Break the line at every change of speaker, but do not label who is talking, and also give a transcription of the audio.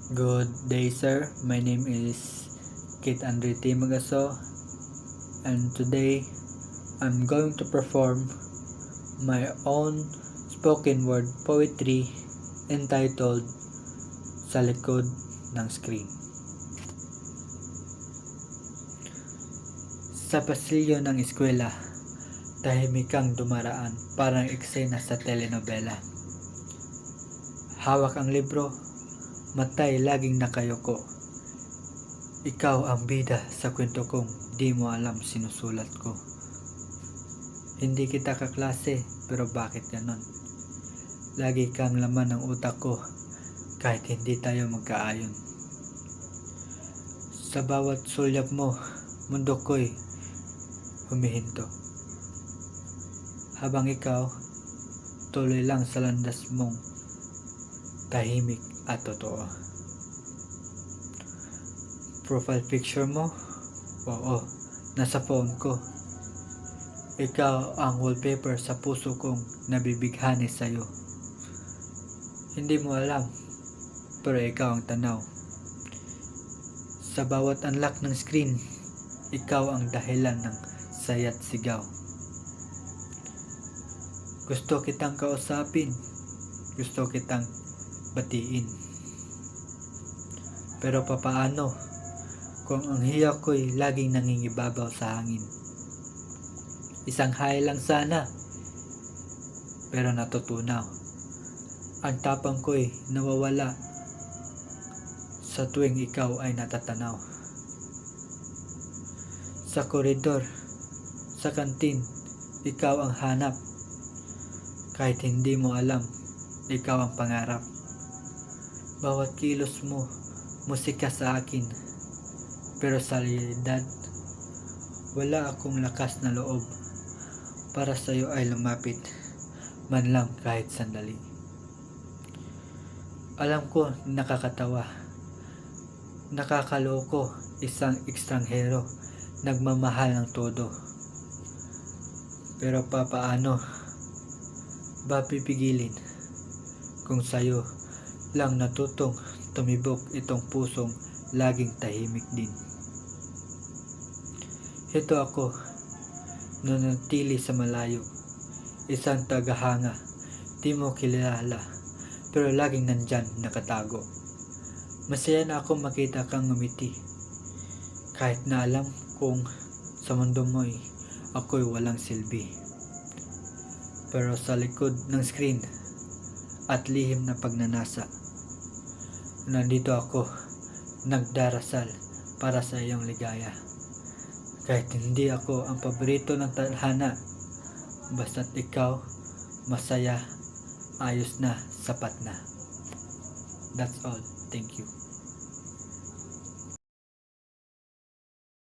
Good day, sir. My name is Kit Andre T. Magaso, and today I'm going to perform my own spoken word poetry entitled Sa Likod ng Screen. Sa pasilyo ng eskwela, tahimik kang dumaraan parang eksena sa telenovela. Hawak ang libro, matay laging nakayoko. Ikaw ang bida sa kwento kong di mo alam sinusulat ko. Hindi kita kaklase, pero bakit ganon? Lagi kang laman ng utak ko, kahit hindi tayo magkaayon. Sa bawat sulyap mo, mundo ko'y humihinto. Habang ikaw, tuloy lang sa landas mong tahimik at totoo. Profile picture mo? Oo, nasa phone ko. Ikaw ang wallpaper sa puso kong nabibighani sa'yo. Hindi mo alam, pero ikaw ang tanaw. Sa bawat unlock ng screen, ikaw ang dahilan ng saya't sigaw. Gusto kitang kausapin, gusto kitang batiin. Pero papaano kung ang hiya ko'y laging nangingibabaw sa hangin? Isang hay lang sana, pero natutunaw. Ang tapang ko'y nawawala sa tuwing ikaw ay natatanaw. Sa koridor, sa kantin, ikaw ang hanap. Kahit hindi mo alam, ikaw ang pangarap. Bawat kilos mo, musika sa akin. Pero sa realidad, wala akong lakas na loob para sa'yo ay lumapit, man lang kahit sandali. Alam ko nakakatawa, nakakaloko, isang ekstranghero, nagmamahal ng todo. Pero papaano ba pipigilin kung sa'yo lang natutong tumibok itong pusong laging tahimik din? Ito ako, nanatili sa malayo, isang tagahanga, di mo kilala, pero laging nandyan nakatago. Masaya na ako makita kang ngumiti, kahit na alam kong sa mundo mo'y ako'y walang silbi. Pero sa likod ng screen at lihim na pagnanasa, nandito ako, nagdarasal para sa iyong ligaya. Kahit hindi ako ang paborito ng tadhana, basta't ikaw masaya, ayos na, sapat na. That's all. Thank you.